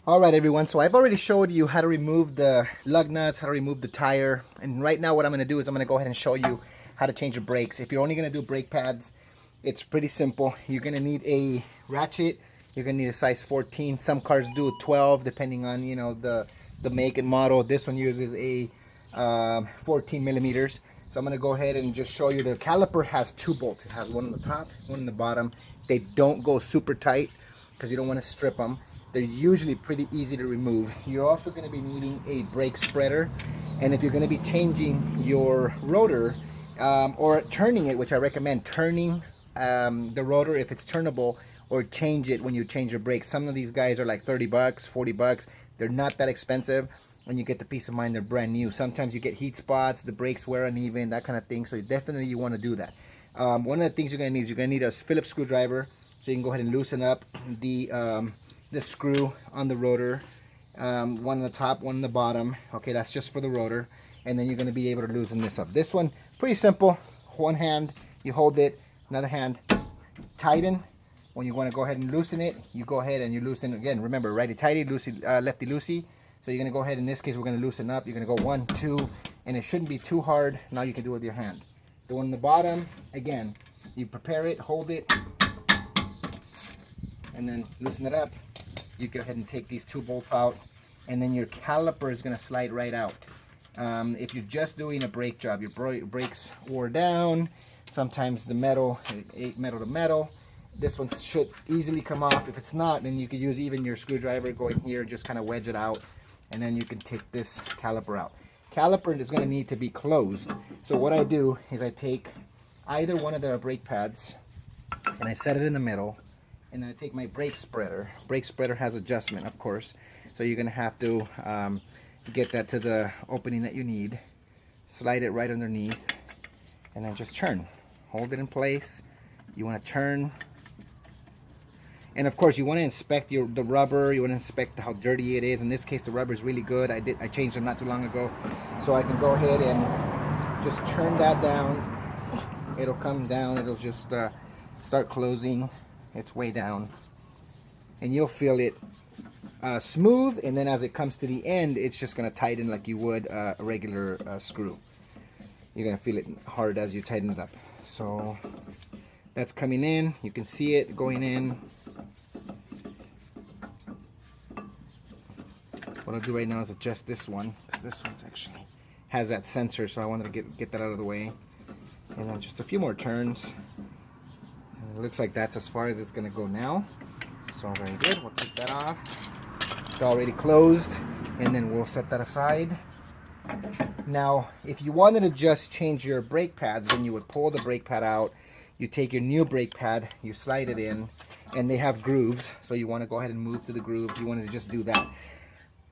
Alright everyone, so I've already showed you how to remove the lug nuts, how to remove the tire, and right now what I'm going to do is I'm going to go ahead and show you how to change your brakes. If you're only going to do brake pads, it's pretty simple. You're going to need a ratchet, you're going to need a size 14, some cars do 12 depending on the make and model. This one uses a 14 millimeters. So I'm going to go ahead and just show you. The caliper has two bolts. It has one on the top, one on the bottom. They don't go super tight because you don't want to strip them. They're usually pretty easy to remove. You're also going to be needing a brake spreader, and if you're going to be changing your rotor or turning it, which I recommend turning the rotor if it's turnable, or change it when you change your brakes. Some of these guys are like 30 bucks, 40 bucks. They're not that expensive, and you get the peace of mind they're brand new. Sometimes you get heat spots, the brakes wear uneven, that kind of thing, so definitely you want to do that. One of the things you're going to need is you're going to need a Phillips screwdriver, so you can go ahead and loosen up the screw on the rotor, one on the top, one on the bottom. Okay, that's just for the rotor, and then you're going to be able to loosen this up. This one, pretty simple. One hand, you hold it, another hand, tighten. When you want to go ahead and loosen it, you go ahead and you loosen. Again, remember, righty tighty, loosey, lefty loosey. So you're going to go ahead, in this case, we're going to loosen up. You're going to go 1, 2, and it shouldn't be too hard. Now you can do it with your hand. The one on the bottom, again, you prepare it, hold it, and then loosen it up. You go ahead and take these two bolts out, and then your caliper is going to slide right out. If you're just doing a brake job, your brakes wore down, sometimes the metal, metal to metal, this one should easily come off. If it's not, then you could use even your screwdriver, go in here, just kind of wedge it out, and then you can take this caliper out. Caliper is going to need to be closed. So what I do is I take either one of the brake pads, and I set it in the middle, and then I take my brake spreader. Brake spreader has adjustment, of course, so you're going to have to get that to the opening that you need. Slide it right underneath, and then just turn. Hold it in place. You want to turn. And of course, you want to inspect the rubber. You want to inspect how dirty it is. In this case, the rubber is really good. I changed them not too long ago, so I can go ahead and just turn that down. It'll come down. It'll just start closing its way down, and you'll feel it smooth, and then as it comes to the end, it's just going to tighten like you would a regular screw. You're going to feel it hard as you tighten it up. So that's coming in. You can see it going in. What I'll do right now is adjust this one, because this one's actually has that sensor, so I wanted to get that out of the way. And then just a few more turns. It looks like that's as far as it's going to go now. So very good. We'll take that off. It's already closed, and then we'll set that aside. Now, if you wanted to just change your brake pads, then you would pull the brake pad out. You take your new brake pad, you slide it in, and they have grooves. So you want to go ahead and move to the groove. You wanted to just do that.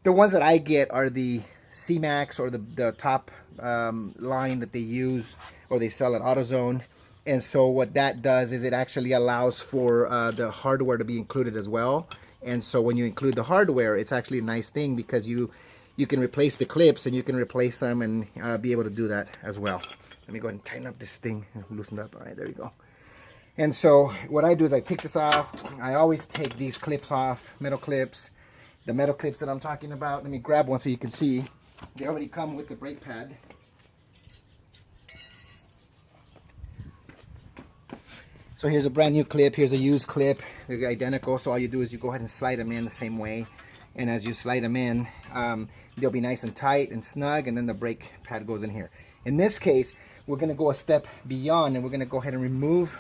The ones that I get are the cmax, or the top line that they use or they sell at AutoZone. And so what that does is it actually allows for the hardware to be included as well. And so when you include the hardware, it's actually a nice thing, because you can replace the clips, and you can replace them and be able to do that as well. Let me go ahead and tighten up this thing and loosen it up. All right, there we go. And so what I do is I take this off. I always take these clips off, metal clips. The metal clips that I'm talking about, let me grab one so you can see. They already come with the brake pad. So here's a brand new clip, here's a used clip. They're identical, so all you do is you go ahead and slide them in the same way. And as you slide them in, they'll be nice and tight and snug, and then the brake pad goes in here. In this case, we're going to go a step beyond, and we're going to go ahead and remove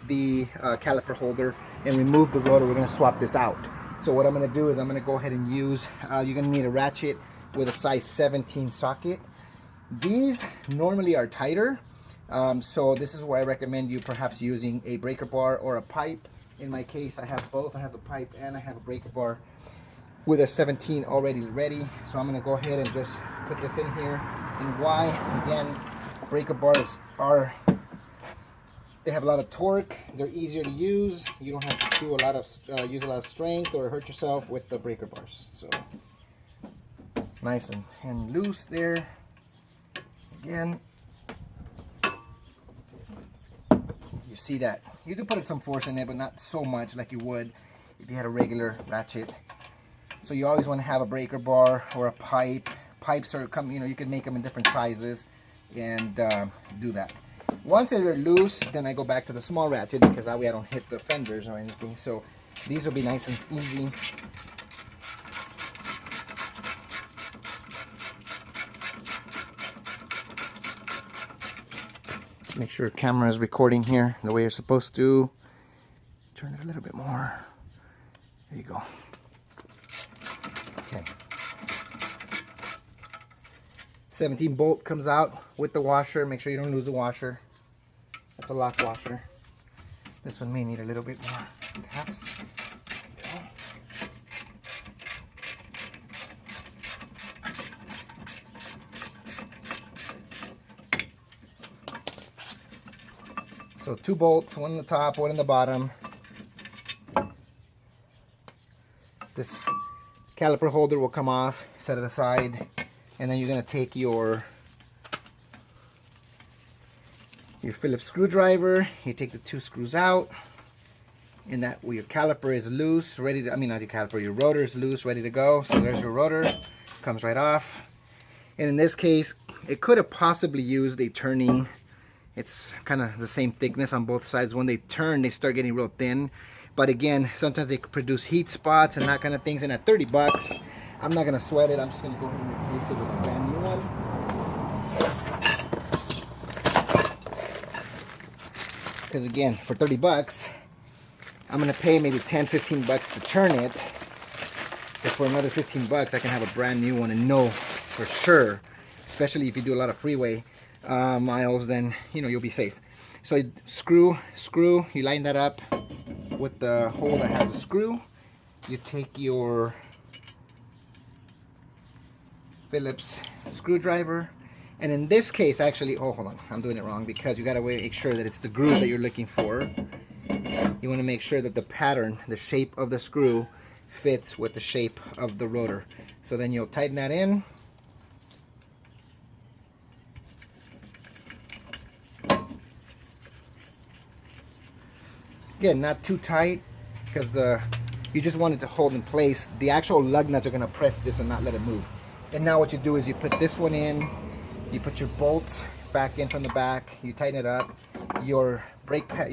the caliper holder and remove the rotor. We're going to swap this out. So what I'm going to do is I'm going to go ahead and use, you're going to need a ratchet with a size 17 socket. These normally are tighter. So this is where I recommend you perhaps using a breaker bar or a pipe. In my case, I have both. I have a pipe and I have a breaker bar with a 17 already ready. So I'm going to go ahead and just put this in here. And why? Again, breaker bars they have a lot of torque. They're easier to use. You don't have to do use a lot of strength or hurt yourself with the breaker bars. So nice and loose there. Again, you see that. You do put some force in there, but not so much like you would if you had a regular ratchet. So you always want to have a breaker bar or a pipe. Pipes are you know, you can make them in different sizes and do that. Once they're loose, then I go back to the small ratchet because that way I don't hit the fenders or anything. So these will be nice and easy. Make sure camera is recording here the way you're supposed to. Turn it a little bit more. There you go. Okay. 17 bolt comes out with the washer. Make sure you don't lose the washer. That's a lock washer. This one may need a little bit more taps. There you go. So 2 bolts, one on the top, one on the bottom. This caliper holder will come off, set it aside, and then you're going to take your Phillips screwdriver. You take the 2 screws out, and that way your caliper is loose, ready to, I mean not your caliper, your rotor is loose, ready to go. So there's your rotor, comes right off. And in this case, it could have possibly used a turning. It's kind of the same thickness on both sides. When they turn, they start getting real thin. But again, sometimes they produce heat spots and that kind of things. And at 30 bucks, I'm not going to sweat it. I'm just going to go ahead and replace it with a brand new one. Because again, for 30 bucks, I'm going to pay maybe 10, 15 bucks to turn it. So for another 15 bucks, I can have a brand new one and know for sure, especially if you do a lot of freeway miles, then you know you'll be safe. So you screw, you line that up with the hole that has a screw. You take your Phillips screwdriver, and in this case, actually, oh hold on, I'm doing it wrong because you got to make sure that it's the groove that you're looking for. You want to make sure that the pattern, the shape of the screw, fits with the shape of the rotor. So then you'll tighten that in. Again, not too tight because you just want it to hold in place. The actual lug nuts are going to press this and not let it move. And now what you do is you put this one in, you put your bolts back in from the back, you tighten it up. Your brake pedals,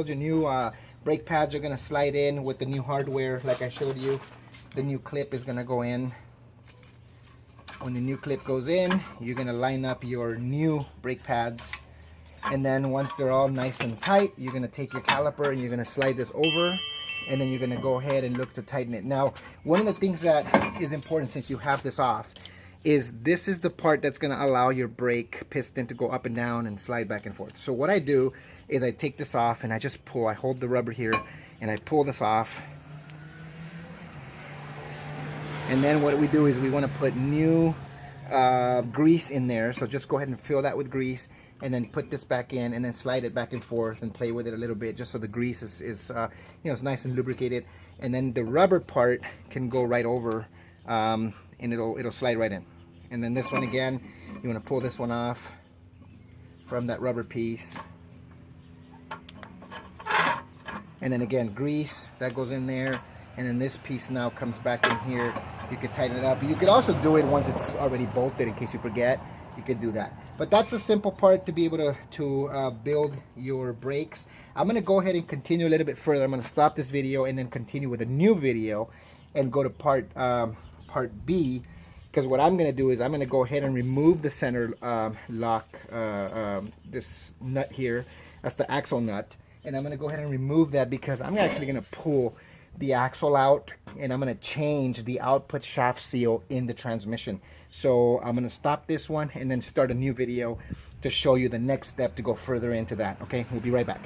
your new brake pads are going to slide in with the new hardware like I showed you. The new clip is going to go in. When the new clip goes in, you're going to line up your new brake pads. And then once they're all nice and tight, you're going to take your caliper and you're going to slide this over, and then you're going to go ahead and look to tighten it. Now, one of the things that is important since you have this off is this is the part that's going to allow your brake piston to go up and down and slide back and forth. So what I do is I take this off and I just pull. I hold the rubber here and I pull this off. And then what we do is we want to put new grease in there, so just go ahead and fill that with grease and then put this back in and then slide it back and forth and play with it a little bit just so the grease is you know, it's nice and lubricated, and then the rubber part can go right over and it'll slide right in. And then this one again, you want to pull this one off from that rubber piece, and then again grease that goes in there, and then this piece now comes back in here. You could tighten it up. You could also do it once it's already bolted in case you forget. You could do that. But that's a simple part to be able to build your brakes. I'm going to go ahead and continue a little bit further. I'm going to stop this video and then continue with a new video and go to part B. Because what I'm going to do is I'm going to go ahead and remove the center lock, this nut here. That's the axle nut. And I'm going to go ahead and remove that because I'm actually going to pull the axle out, and I'm going to change the output shaft seal in the transmission. So I'm going to stop this one and then start a new video to show you the next step to go further into that. Okay, we'll be right back.